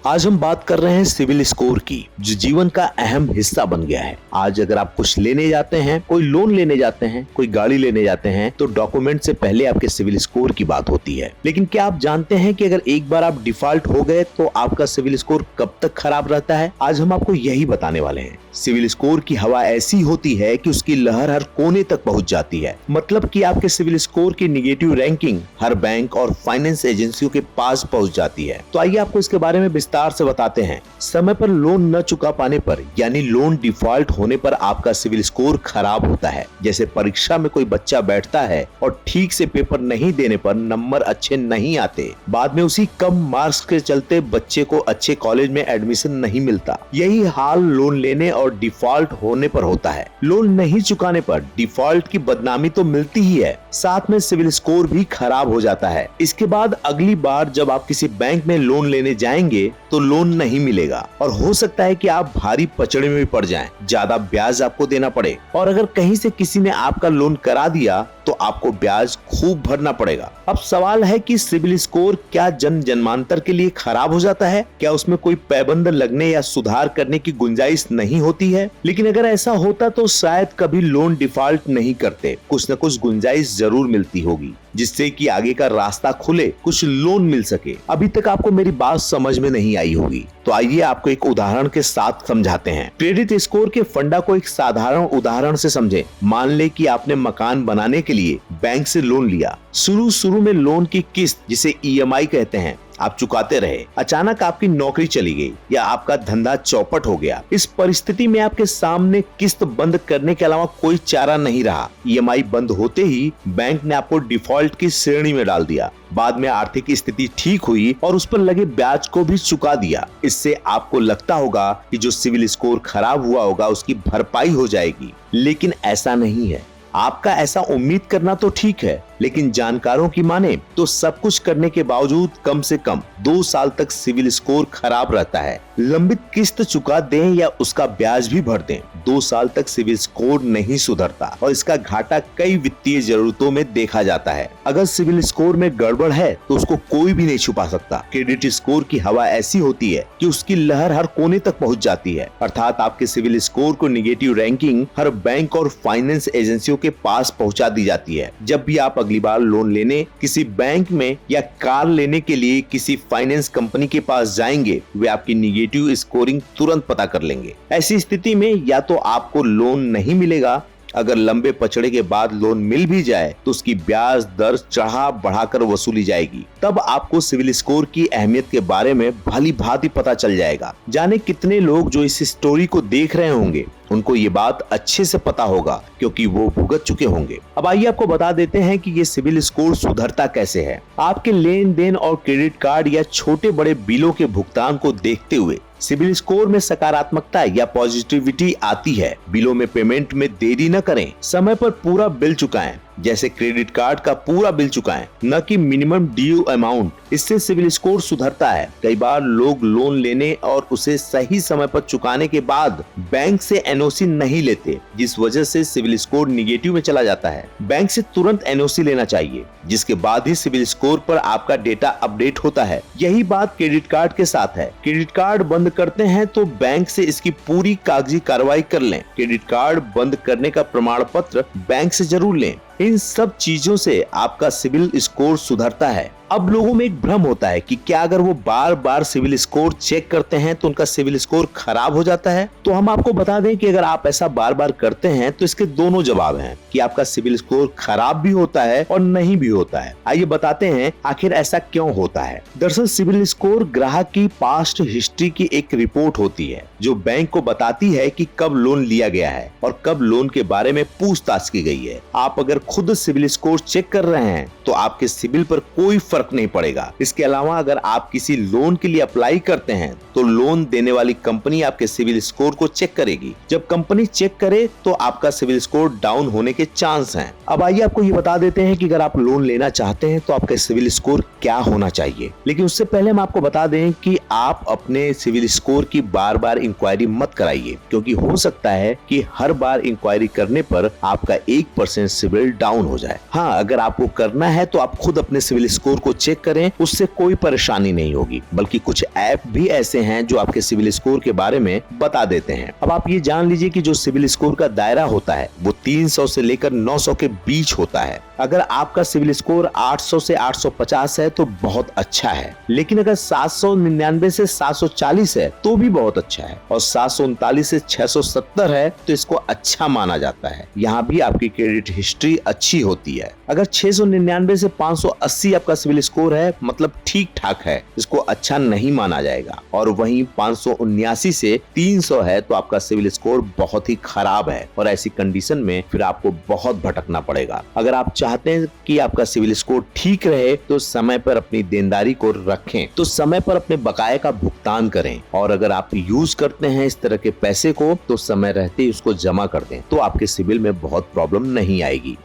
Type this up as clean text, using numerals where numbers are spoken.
आज हम बात कर रहे हैं सिविल स्कोर की, जो जीवन का अहम हिस्सा बन गया है। आज अगर आप कुछ लेने जाते हैं, कोई लोन लेने जाते हैं, कोई गाड़ी लेने जाते हैं, तो डॉक्यूमेंट से पहले आपके सिविल स्कोर की बात होती है। लेकिन क्या आप जानते हैं कि अगर एक बार आप डिफॉल्ट हो गए तो आपका सिविल स्कोर कब तक खराब रहता है? आज हम आपको यही बताने वाले हैं। सिविल स्कोर की हवा ऐसी होती है कि उसकी लहर हर कोने तक पहुंच जाती है। मतलब कि आपके सिविल स्कोर की निगेटिव रैंकिंग हर बैंक और फाइनेंस एजेंसियों के पास पहुंच जाती है। तो आइए आपको इसके बारे में विस्तार से बताते हैं। समय पर लोन न चुका पाने पर, यानी लोन डिफॉल्ट होने पर आपका सिविल स्कोर खराब होता है। जैसे परीक्षा में कोई बच्चा बैठता है और ठीक से पेपर नहीं देने पर नंबर अच्छे नहीं आते, बाद में उसी कम मार्क्स के चलते बच्चे को अच्छे कॉलेज में एडमिशन नहीं मिलता। यही हाल लोन लेने और डिफॉल्ट होने पर होता है। लोन नहीं चुकाने पर डिफॉल्ट की बदनामी तो मिलती ही है, साथ में सिविल स्कोर भी खराब हो जाता है। इसके बाद अगली बार जब आप किसी बैंक में लोन लेने जाएंगे तो लोन नहीं मिलेगा और हो सकता है कि आप भारी पचड़े में भी पड़ जाएं, ज्यादा ब्याज आपको देना पड़े, और अगर कहीं से किसी ने आपका लोन करा दिया तो आपको ब्याज खूब भरना पड़ेगा। अब सवाल है कि सिविल स्कोर क्या जन जन्मांतर के लिए खराब हो जाता है? क्या उसमें कोई पाबंद लगने या सुधार करने की गुंजाइश नहीं होती है? लेकिन अगर ऐसा होता तो शायद कभी लोन डिफॉल्ट नहीं करते। कुछ न कुछ गुंजाइश जरूर मिलती होगी जिससे कि आगे का रास्ता खुले, कुछ लोन मिल सके। अभी तक आपको मेरी बात समझ में नहीं आई होगी, तो आइए आपको एक उदाहरण के साथ समझाते हैं। क्रेडिट स्कोर के फंडा को एक साधारण उदाहरण से समझें। मान ले कि आपने मकान बनाने के लिए बैंक से लोन लिया। शुरू में लोन की किस्त, जिसे EMI कहते हैं, आप चुकाते रहे। अचानक आपकी नौकरी चली गई या आपका धंधा चौपट हो गया। इस परिस्थिति में आपके सामने किस्त बंद करने के अलावा कोई चारा नहीं रहा। EMI बंद होते ही बैंक ने आपको डिफॉल्ट की श्रेणी में डाल दिया। बाद में आर्थिक स्थिति ठीक हुई और उस पर लगे ब्याज को भी चुका दिया। इससे आपको लगता होगा कि जो सिविल स्कोर खराब हुआ होगा उसकी भरपाई हो जाएगी, लेकिन ऐसा नहीं है। आपका ऐसा उम्मीद करना तो ठीक है, लेकिन जानकारों की माने तो सब कुछ करने के बावजूद कम से कम 2 साल तक सिविल स्कोर खराब रहता है। लंबित किस्त चुका दें या उसका ब्याज भी भर दें, 2 साल तक सिविल स्कोर नहीं सुधरता और इसका घाटा कई वित्तीय जरूरतों में देखा जाता है। अगर सिविल स्कोर में गड़बड़ है तो उसको कोई भी नहीं छुपा सकता। क्रेडिट स्कोर की हवा ऐसी होती है कि उसकी लहर हर कोने तक पहुंच जाती है। अर्थात आपके सिविल स्कोर को निगेटिव रैंकिंग हर बैंक और फाइनेंस एजेंसियों के पास पहुंचा दी जाती है। जब भी आप अगली बार लोन लेने किसी बैंक में या कार लेने के लिए किसी फाइनेंस कंपनी के पास जाएंगे, वे आपकी निगेटिव स्कोरिंग तुरंत पता कर लेंगे। ऐसी स्थिति में या तो आपको लोन नहीं मिलेगा, अगर लंबे पचड़े के बाद लोन मिल भी जाए तो उसकी ब्याज दर चढ़ा बढ़ाकर वसूली जाएगी। तब आपको सिविल स्कोर की अहमियत के बारे में भली भांति पता चल जाएगा। जाने कितने लोग जो इस स्टोरी को देख रहे होंगे उनको ये बात अच्छे से पता होगा, क्योंकि वो भुगत चुके होंगे। अब आइए आपको बता देते हैं कि ये सिविल स्कोर सुधरता कैसे है। आपके लेन देन और क्रेडिट कार्ड या छोटे बड़े बिलों के भुगतान को देखते हुए सिविल स्कोर में सकारात्मकता या पॉजिटिविटी आती है। बिलों में पेमेंट में देरी न करें, समय पर पूरा बिल चुकाएं। जैसे क्रेडिट कार्ड का पूरा बिल चुकाएं, न कि मिनिमम ड्यू अमाउंट। इससे सिविल स्कोर सुधरता है। कई बार लोग लोन लेने और उसे सही समय पर चुकाने के बाद बैंक से NOC नहीं लेते, जिस वजह से सिविल स्कोर निगेटिव में चला जाता है। बैंक से तुरंत NOC लेना चाहिए, जिसके बाद ही सिविल स्कोर पर आपका डेटा अपडेट होता है। यही बात क्रेडिट कार्ड के साथ है। क्रेडिट कार्ड बंद करते हैं तो बैंक से इसकी पूरी कागजी कार्रवाई कर लें। क्रेडिट कार्ड बंद करने का प्रमाण पत्र बैंक से जरूर लें। इन सब चीजों से आपका सिविल स्कोर सुधरता है। अब लोगों में एक भ्रम होता है कि क्या अगर वो बार बार सिविल स्कोर चेक करते हैं तो उनका सिविल स्कोर खराब हो जाता है? तो हम आपको बता दें कि अगर आप ऐसा बार बार करते हैं तो इसके दोनों जवाब हैं कि आपका सिविल स्कोर खराब भी होता है और नहीं भी होता है। आइए बताते हैं आखिर ऐसा क्यों होता है। दरअसल सिविल स्कोर ग्राहक की पास्ट हिस्ट्री की एक रिपोर्ट होती है जो बैंक को बताती है कि कब लोन लिया गया है और कब लोन के बारे में पूछताछ की गई है। आप अगर खुद सिविल स्कोर चेक कर रहे हैं तो आपके सिविल पर कोई फर्क नहीं पड़ेगा। इसके अलावा अगर आप किसी लोन के लिए अप्लाई करते हैं तो लोन देने वाली कंपनी आपके सिविल स्कोर को चेक करेगी। जब कंपनी चेक करे तो आपका सिविल स्कोर डाउन होने के चांस हैं। अब आइए आपको ये बता देते हैं कि अगर आप लोन लेना चाहते हैं तो आपका सिविल स्कोर क्या होना चाहिए। लेकिन उससे पहले हम आपको बता दें कि आप अपने सिविल स्कोर की बार बार इंक्वायरी मत कराइए, क्योंकि हो सकता है कि हर बार इंक्वायरी करने पर आपका 1% सिविल डाउन हो जाए। हाँ, अगर आपको करना है तो आप खुद अपने सिविल स्कोर को चेक करें, उससे कोई परेशानी नहीं होगी। बल्कि कुछ ऐप भी ऐसे हैं जो आपके सिविल स्कोर के बारे में बता देते हैं। अब आप ये जान लीजिए कि जो सिविल स्कोर का दायरा होता है वो 300 से लेकर 900 के बीच होता है। अगर आपका सिविल स्कोर 800 से 850 है तो बहुत अच्छा है, लेकिन अगर 799 से 740 है तो भी बहुत अच्छा है, और 739 से 670 है तो इसको अच्छा माना जाता है। यहाँ भी आपकी क्रेडिट हिस्ट्री अच्छी होती है। अगर 699 से 580 आपका सिविल स्कोर है मतलब ठीक ठाक है, इसको अच्छा नहीं माना जाएगा। और वहीं 579 से 300 है तो आपका सिविल स्कोर बहुत ही खराब है, और ऐसी कंडीशन में फिर आपको बहुत भटकना पड़ेगा। अगर आप चाहते हैं कि आपका सिविल स्कोर ठीक रहे तो समय पर अपनी देनदारी को रखें, तो समय पर अपने बकाये का भुगतान करें, और अगर आप यूज करते हैं इस तरह के पैसे को तो समय रहते ही उसको जमा कर दें, तो आपके सिविल में बहुत प्रॉब्लम नहीं आएगी।